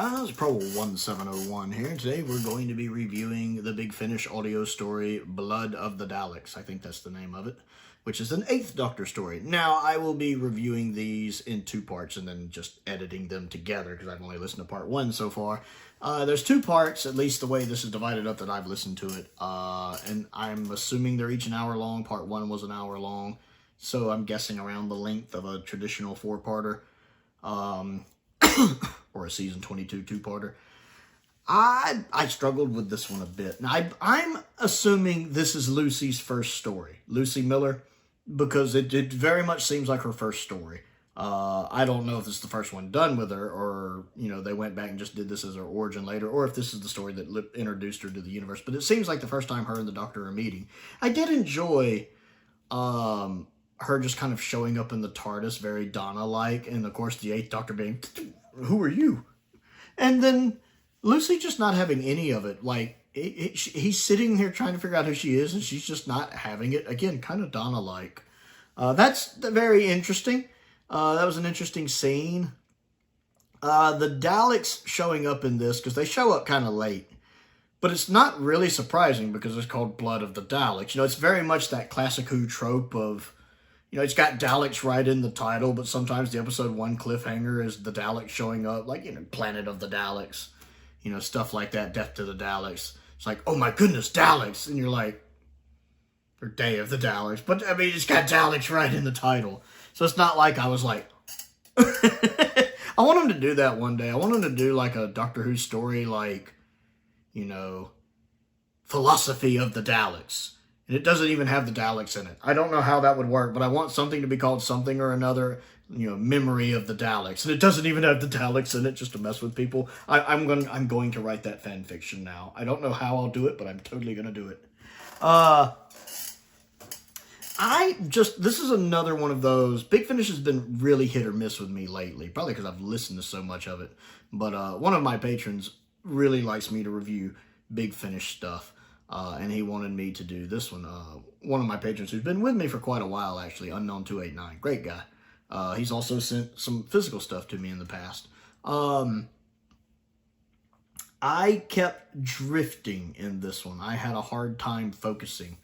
guys, Prowl 1701 here. Today we're going to be reviewing the Big Finish audio story, Blood of the Daleks. I think that's the name of it, which is an 8th Doctor story. Now, I will be reviewing these in 2 parts and then just editing them together because I've only listened to part 1 so far. There's 2 parts, at least the way this is divided up that I've listened to it. And I'm assuming they're each an hour long. Part 1 was an hour long, so I'm guessing around the length of a traditional 4-parter. Or a season 22 2-parter. I struggled with this one a bit. Now, I'm assuming this is Lucy's first story. Lucy Miller, because it very much seems like her first story. I don't know if this is the first one done with her, or, you know, they went back and just did this as her origin later, or if this is the story that introduced her to the universe. But it seems like the first time her and the Doctor are meeting. I did enjoy her just kind of showing up in the TARDIS, very Donna-like, and of course the 8th Doctor being, who are you? And then Lucy just not having any of it. Like, he's sitting here trying to figure out who she is, and she's just not having it. Again, kind of Donna-like. That's very interesting. That was an interesting scene. The Daleks showing up in this, because they show up kind of late. But it's not really surprising because it's called Blood of the Daleks. You know, it's very much that classic Who trope of, you know, it's got Daleks right in the title, but sometimes the episode 1 cliffhanger is the Daleks showing up, like, you know, Planet of the Daleks, you know, stuff like that, Death to the Daleks. It's like, oh my goodness, Daleks! And you're like, or Day of the Daleks. But, I mean, it's got Daleks right in the title. So it's not like I was like, I want them to do that one day. I want them to do, like, a Doctor Who story, like, you know, Philosophy of the Daleks. And it doesn't even have the Daleks in it. I don't know how that would work, but I want something to be called something or another, you know, Memory of the Daleks. And it doesn't even have the Daleks in it just to mess with people. I'm going to write that fan fiction now. I don't know how I'll do it, but I'm totally going to do it. This is another one of those. Big Finish has been really hit or miss with me lately. Probably because I've listened to so much of it. But one of my patrons really likes me to review Big Finish stuff. And he wanted me to do this one. One of my patrons who's been with me for quite a while, actually, Unknown289. Great guy. He's also sent some physical stuff to me in the past. I kept drifting in this one. I had a hard time focusing.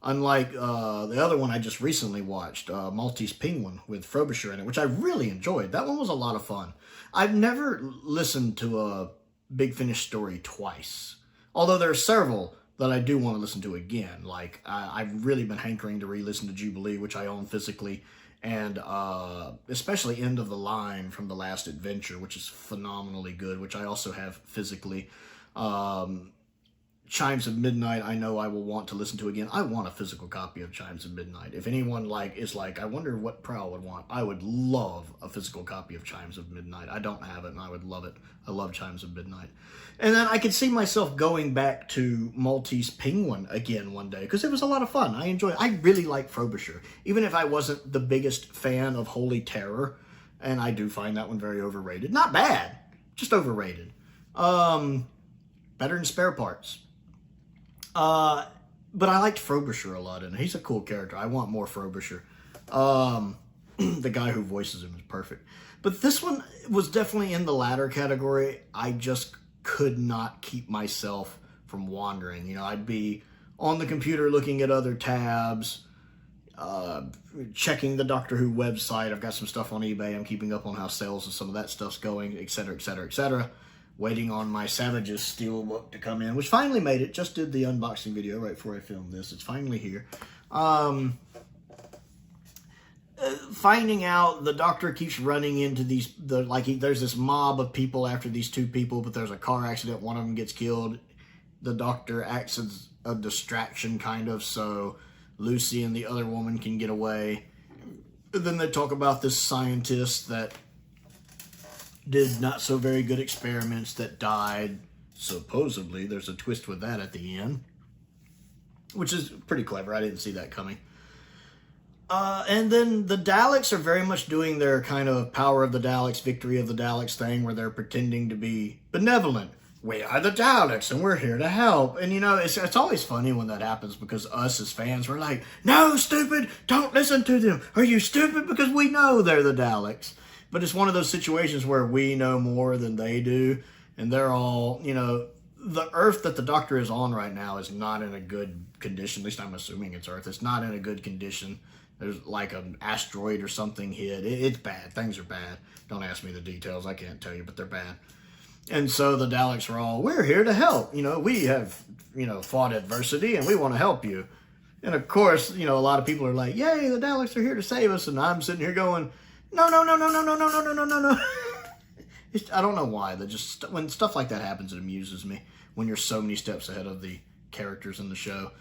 Unlike the other one I just recently watched, Maltese Penguin with Frobisher in it, which I really enjoyed. That one was a lot of fun. I've never listened to a Big Finish story twice. Although there are several that I do want to listen to again. Like, I've really been hankering to re-listen to Jubilee, which I own physically, and especially End of the Line from The Last Adventure, which is phenomenally good, which I also have physically. Chimes of Midnight, I know I will want to listen to again. I want a physical copy of Chimes of Midnight. If anyone is like, I wonder what Prowl would want, I would love a physical copy of Chimes of Midnight. I don't have it, and I would love it. I love Chimes of Midnight. And then I could see myself going back to Maltese Penguin again one day, because it was a lot of fun. I really like Frobisher. Even if I wasn't the biggest fan of Holy Terror, and I do find that one very overrated. Not bad, just overrated. Better than Spare Parts. But I liked Frobisher a lot, and he's a cool character. I want more Frobisher. The guy who voices him is perfect. But this one was definitely in the latter category. I just could not keep myself from wandering. You know, I'd be on the computer looking at other tabs, checking the Doctor Who website. I've got some stuff on eBay. I'm keeping up on how sales and some of that stuff's going, etc., etc., etc. Waiting on my Savages Steelbook to come in, which finally made it. Just did the unboxing video right before I filmed this. It's finally here. Finding out the Doctor keeps running into there's this mob of people after these 2 people, but there's a car accident. One of them gets killed. The Doctor acts as a distraction, kind of, so Lucy and the other woman can get away. And then they talk about this scientist that did not so very good experiments that died. Supposedly, there's a twist with that at the end, which is pretty clever. I didn't see that coming. And then the Daleks are very much doing their kind of Power of the Daleks, Victory of the Daleks thing, where they're pretending to be benevolent. We are the Daleks, and we're here to help. And, you know, it's always funny when that happens, because us as fans, we're like, no, stupid, don't listen to them. Are you stupid? Because we know they're the Daleks. But it's one of those situations where we know more than they do. And they're all, you know, the Earth that the Doctor is on right now is not in a good condition. At least I'm assuming it's Earth. It's not in a good condition. There's like an asteroid or something hit. It's bad. Things are bad. Don't ask me the details. I can't tell you, but they're bad. And so the Daleks are all, we're here to help. You know, we have, you know, fought adversity and we want to help you. And of course, you know, a lot of people are like, yay, the Daleks are here to save us. And I'm sitting here going, no, no, no, no, no, no, no, no, no, no, no, no. I don't know why. When stuff like that happens, it amuses me. When you're so many steps ahead of the characters in the show.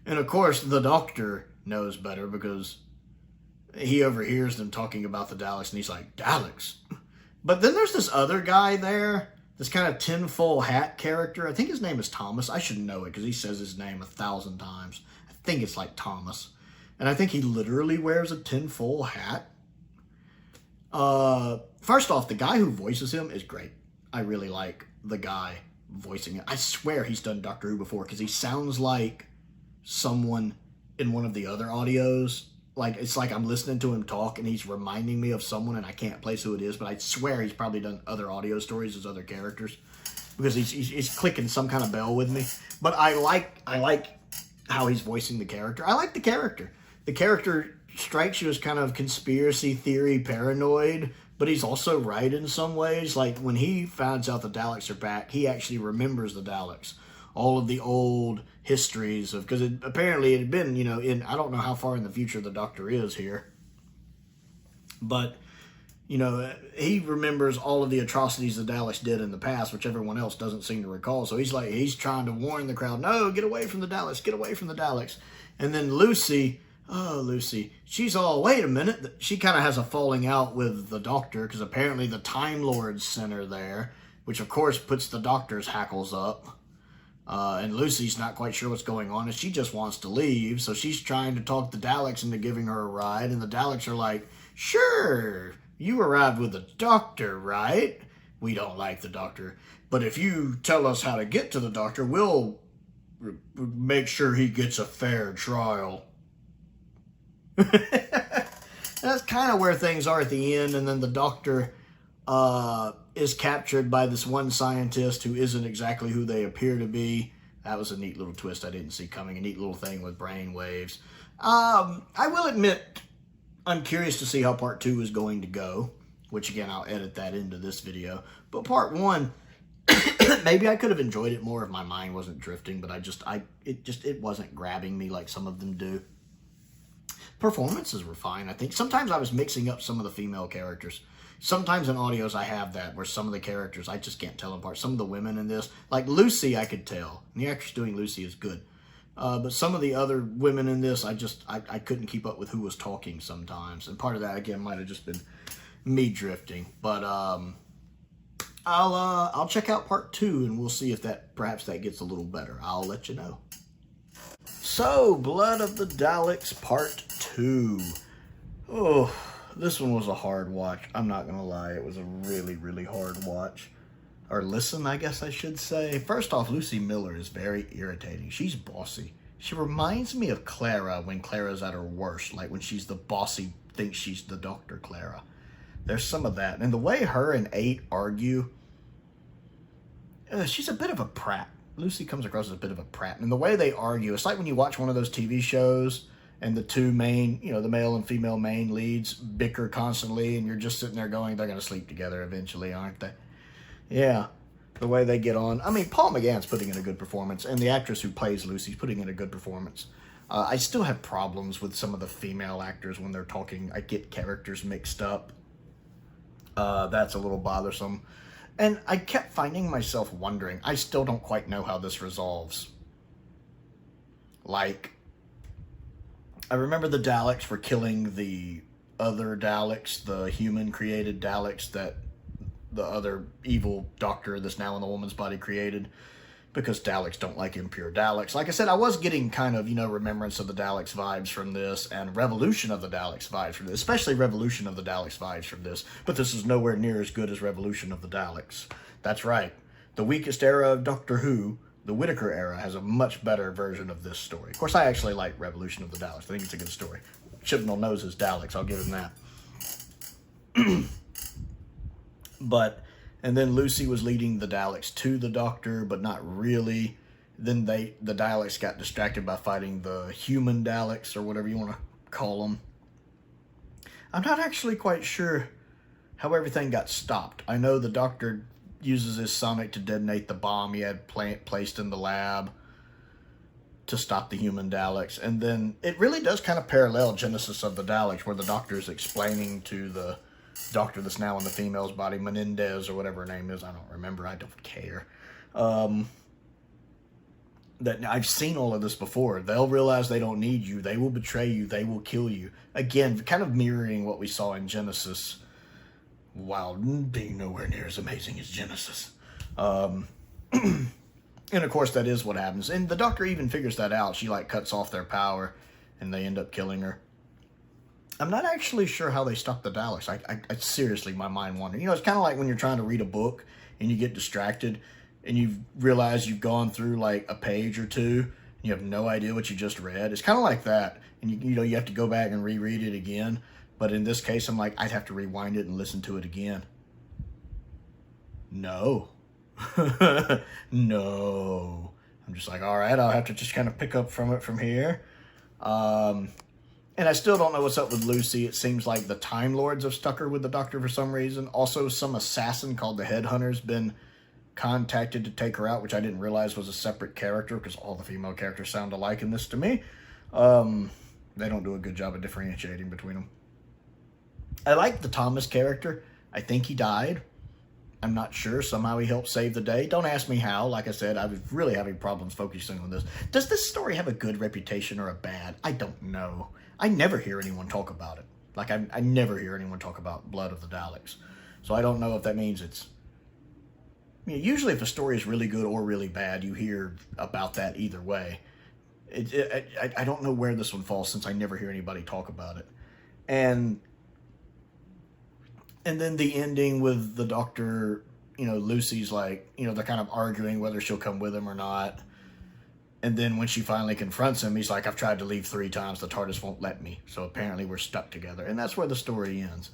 And of course, the Doctor knows better because he overhears them talking about the Daleks. And he's like, Daleks? But then there's this other guy there. This kind of tinfoil hat character. I think his name is Thomas. I should know it because he says his name 1,000 times. I think it's like Thomas. And I think he literally wears a tinfoil hat. First off, the guy who voices him is great. I really like the guy voicing it. I swear he's done Doctor Who before because he sounds like someone in one of the other audios. Like, it's like I'm listening to him talk and he's reminding me of someone and I can't place who it is, but I swear he's probably done other audio stories as other characters because he's clicking some kind of bell with me. But I like how he's voicing the character. I like the character. The character strikes you as kind of conspiracy theory paranoid, but he's also right in some ways. Like, when he finds out the Daleks are back, he actually remembers the Daleks. All of the old histories of, because apparently it had been, you know, I don't know how far in the future the Doctor is here, but, you know, he remembers all of the atrocities the Daleks did in the past, which everyone else doesn't seem to recall. So he's trying to warn the crowd, no, get away from the Daleks, get away from the Daleks. And then Lucy, she's all, wait a minute. She kind of has a falling out with the Doctor because apparently the Time Lords sent her there, which of course puts the Doctor's hackles up. And Lucy's not quite sure what's going on, and she just wants to leave, so she's trying to talk the Daleks into giving her a ride, and the Daleks are like, sure, you arrived with the Doctor, right? We don't like the Doctor, but if you tell us how to get to the Doctor, we'll make sure he gets a fair trial. That's kind of where things are at the end, and then the Doctor is captured by this one scientist who isn't exactly who they appear to be. That was a neat little twist I didn't see coming. A neat little thing with brain waves. I will admit, I'm curious to see how part 2 is going to go. Which, again, I'll edit that into this video. But part 1, maybe I could have enjoyed it more if my mind wasn't drifting. But it wasn't grabbing me like some of them do. Performances were fine, I think. Sometimes I was mixing up some of the female characters. Sometimes in audios I have that where some of the characters, I just can't tell them apart. Some of the women in this, like Lucy, I could tell. And the actress doing Lucy is good. But some of the other women in this, I couldn't keep up with who was talking sometimes. And part of that, again, might have just been me drifting. But I'll check out part 2 and we'll see if perhaps that gets a little better. I'll let you know. So, Blood of the Daleks part 2. Oh, this one was a hard watch. I'm not going to lie. It was a really, really hard watch. Or listen, I guess I should say. First off, Lucy Miller is very irritating. She's bossy. She reminds me of Clara when Clara's at her worst. Like when she's the bossy, thinks she's the Dr. Clara. There's some of that. And the way her and 8 argue, she's a bit of a prat. Lucy comes across as a bit of a prat. And the way they argue, it's like when you watch one of those TV shows and the two main, you know, the male and female main leads bicker constantly, and you're just sitting there going, they're going to sleep together eventually, aren't they? Yeah, the way they get on. I mean, Paul McGann's putting in a good performance, and the actress who plays Lucy's putting in a good performance. I still have problems with some of the female actors when they're talking. I get characters mixed up. That's a little bothersome. And I kept finding myself wondering, I still don't quite know how this resolves. Like, I remember the Daleks were killing the other Daleks, the human-created Daleks that the other evil doctor that's now in the woman's body created, because Daleks don't like impure Daleks. Like I said, I was getting kind of, you know, Remembrance of the Daleks vibes from this, and Revolution of the Daleks vibes from this, especially Revolution of the Daleks vibes from this, but this is nowhere near as good as Revolution of the Daleks. That's right. The weakest era of Doctor Who, the Whittaker era, has a much better version of this story. Of course, I actually like Revolution of the Daleks. I think it's a good story. Chibnall knows his Daleks. I'll give him that. But And then Lucy was leading the Daleks to the Doctor, but not really. Then the Daleks got distracted by fighting the human Daleks, or whatever you want to call them. I'm not actually quite sure how everything got stopped. I know the Doctor uses his sonic to detonate the bomb he had placed in the lab to stop the human Daleks. And then it really does kind of parallel Genesis of the Daleks, where the Doctor is explaining to the Doctor that's now in the female's body, Menendez or whatever her name is, I don't remember, I don't care, that I've seen all of this before. They'll realize they don't need you, they will betray you, they will kill you. Again, kind of mirroring what we saw in Genesis, while being nowhere near as amazing as Genesis. And of course that is what happens. And the Doctor even figures that out. She like cuts off their power and they end up killing her. I'm not actually sure how they stop the Daleks. I seriously, my mind wanders. You know, it's kind of like when you're trying to read a book and you get distracted and you realize you've gone through like a page or two and you have no idea what you just read. It's kind of like that. And you know, you have to go back and reread it again. But in this case, I'm like, I'd have to rewind it and listen to it again. No. No. I'm just like, all right, I'll have to just kind of pick up from it from here. And I still don't know what's up with Lucy. It seems like the Time Lords have stuck her with the Doctor for some reason. Also, some assassin called the Headhunter's been contacted to take her out, which I didn't realize was a separate character, because all the female characters sound alike in this to me. They don't do a good job of differentiating between them. I like the Thomas character. I think he died. I'm not sure. Somehow he helped save the day. Don't ask me how. Like I said, I was really having problems focusing on this. Does this story have a good reputation or a bad? I don't know. I never hear anyone talk about it. Like, I never hear anyone talk about Blood of the Daleks. So I don't know if that means it's... You know, usually if a story is really good or really bad, you hear about that either way. I don't know where this one falls, since I never hear anybody talk about it. And then the ending with the Doctor, you know, Lucy's like, you know, they're kind of arguing whether she'll come with him or not. And then when she finally confronts him, he's like, I've tried to leave 3 times. The TARDIS won't let me. So apparently we're stuck together. And that's where the story ends.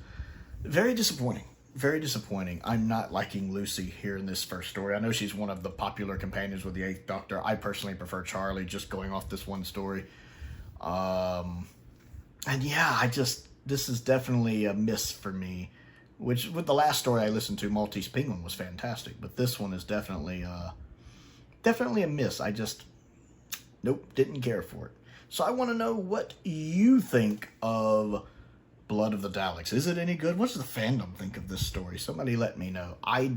Very disappointing. Very disappointing. I'm not liking Lucy here in this first story. I know she's one of the popular companions with the 8th Doctor. I personally prefer Charlie, just going off this one story. And yeah, this is definitely a miss for me. Which, with the last story I listened to, Maltese Penguin, was fantastic. But this one is definitely a miss. Nope, didn't care for it. So I want to know what you think of Blood of the Daleks. Is it any good? What does the fandom think of this story? Somebody let me know. I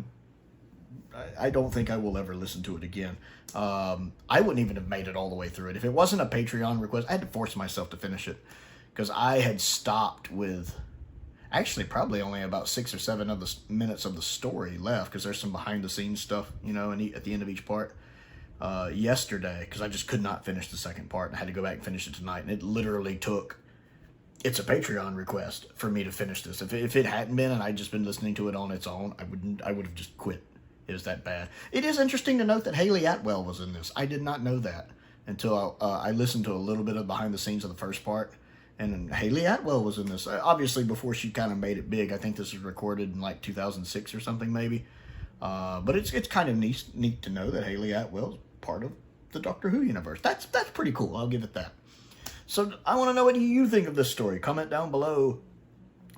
don't think I will ever listen to it again. I wouldn't even have made it all the way through it. If it wasn't a Patreon request, I had to force myself to finish it. Because I had stopped with... Actually, probably only about 6 or 7 of the minutes of the story left, because there's some behind-the-scenes stuff, you know, at the end of each part. Yesterday, because I just could not finish the second part, and I had to go back and finish it tonight, and it literally took... It's a Patreon request for me to finish this. If it hadn't been, and I'd just been listening to it on its own, I would have just quit. It was that bad. It is interesting to note that Haley Atwell was in this. I did not know that until I listened to a little bit of behind-the-scenes of the first part. And Haley Atwell was in this. Obviously, before she kind of made it big. I think this was recorded in like 2006 or something, maybe. But it's kind of neat to know that Haley Atwell's part of the Doctor Who universe. That's pretty cool. I'll give it that. So I want to know what you think of this story. Comment down below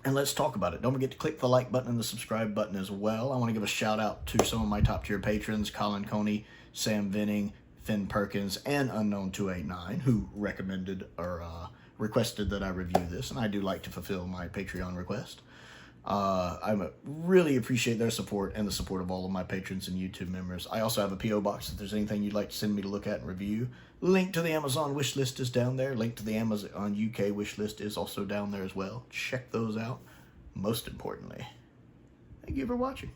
and let's talk about it. Don't forget to click the like button and the subscribe button as well. I want to give a shout out to some of my top tier patrons, Colin Coney, Sam Venning, Finn Perkins, and Unknown289, who recommended or requested that I review this, and I do like to fulfill my Patreon request. I really appreciate their support and the support of all of my patrons and YouTube members. I also have a P.O. box if there's anything you'd like to send me to look at and review. Link to the Amazon wish list is down there. Link to the Amazon UK wish list is also down there as well. Check those out. Most importantly, thank you for watching.